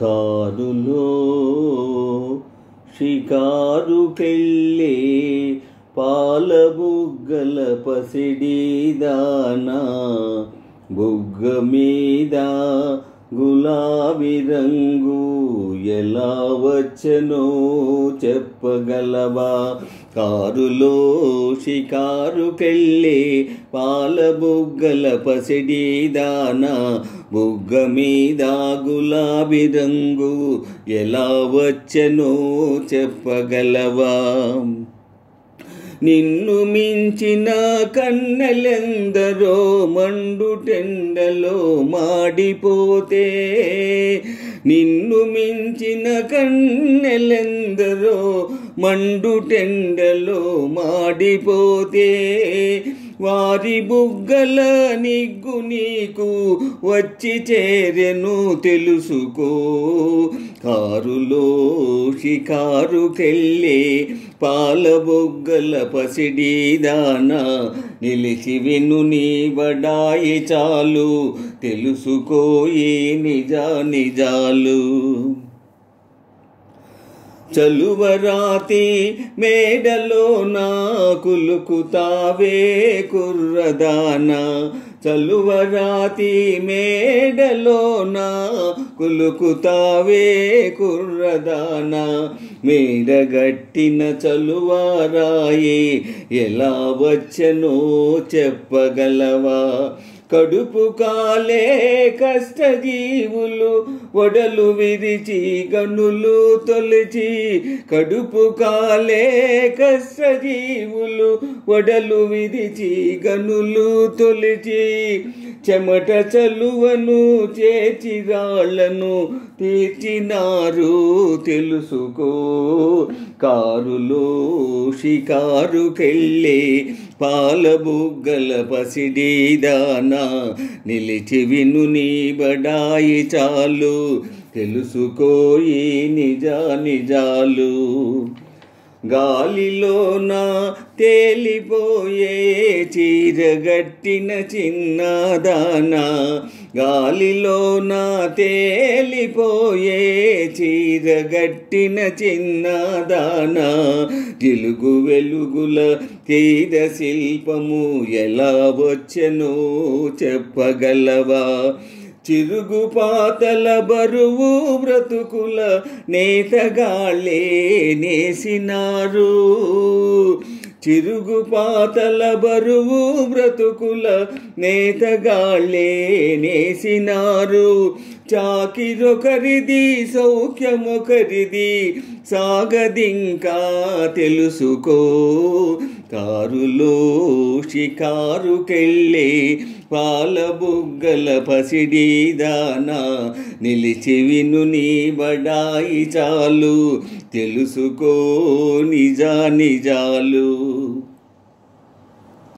కారులో షికారుకెళ్ళే పాల బుగ్గల పసిడిదానా, బుగ్గ మీద గులాబీ రంగు ఎలా వచ్చనో చెప్పగలవా? కారులో షికారుకెళ్ళే పాల బుగ్గల పసిడిదానా, బుగ్గ మీద గులాబీ రంగు ఎలా వచ్చనో చెప్పగలవా? నిన్ను మించిన కన్నెలెందరో మండుటెండలో మాడిపోతే, నిన్ను మించిన కన్నెలెందరో మండుటెండలో మాడిపోతే, వారి బుగ్గల నిగ్గు నీకు వచ్చి చేరెను తెలుసుకో. కారులో షికారుకెళ్ళే పాల బుగ్గల పసిడిదానా, నిలిచి విను నీ బడాయి చాలు తెలుసుకోయి నిజాలు. చలువరాతి మేడలో నా కులుకుతావే కుర్రదానా, చలువరాతి మేడలో నా కులుకుతావే కుర్రదానా, మేడగట్టిన చలువారాయి ఎలా వచ్చనో చెప్పగలవా? కడుపు కాలే కష్టజీవులు ఒడలు విరిచి గనులు తొలిచి, కడుపు కాలే కష్టజీవులు ఒడలు విరిచి గనులు తొలిచి, చెమట చలువను చేచి రాళ్లను తీర్చినారు తెలుసుకో. కారులో షికారుకెళ్ళే పాల బుగ్గల పసిడిదానా, నిలిచి విను నీ బడాయి చాలు తెలుసుకోయి నిజాలు. గాలిలోన తేలిపోయే చీరగట్టిన చిన్నదానా, గాలిలోన తేలిపోయే చీరగట్టిన చిన్నదానా, జిలుగు వెలుగుల తీర శిల్పము ఎలా వచ్చనో చెప్పగలవా? చిరుగు పాతల బరువు బ్రతుకుల నేతగాళ్ళే నేసినారు, చిరుగు పాతల బరువు బ్రతుకుల నేతగాళ్ళే నేసినారు. చాకిరొకరిది సౌఖ్యమొకరిది సాగదింకా తెలుసుకో. కారులో షికారుకెళ్ళే పాల బుగ్గల పసిడిదానా, నిలిచి విను నీ బడాయి చాలు తెలుసుకో నిజాలు.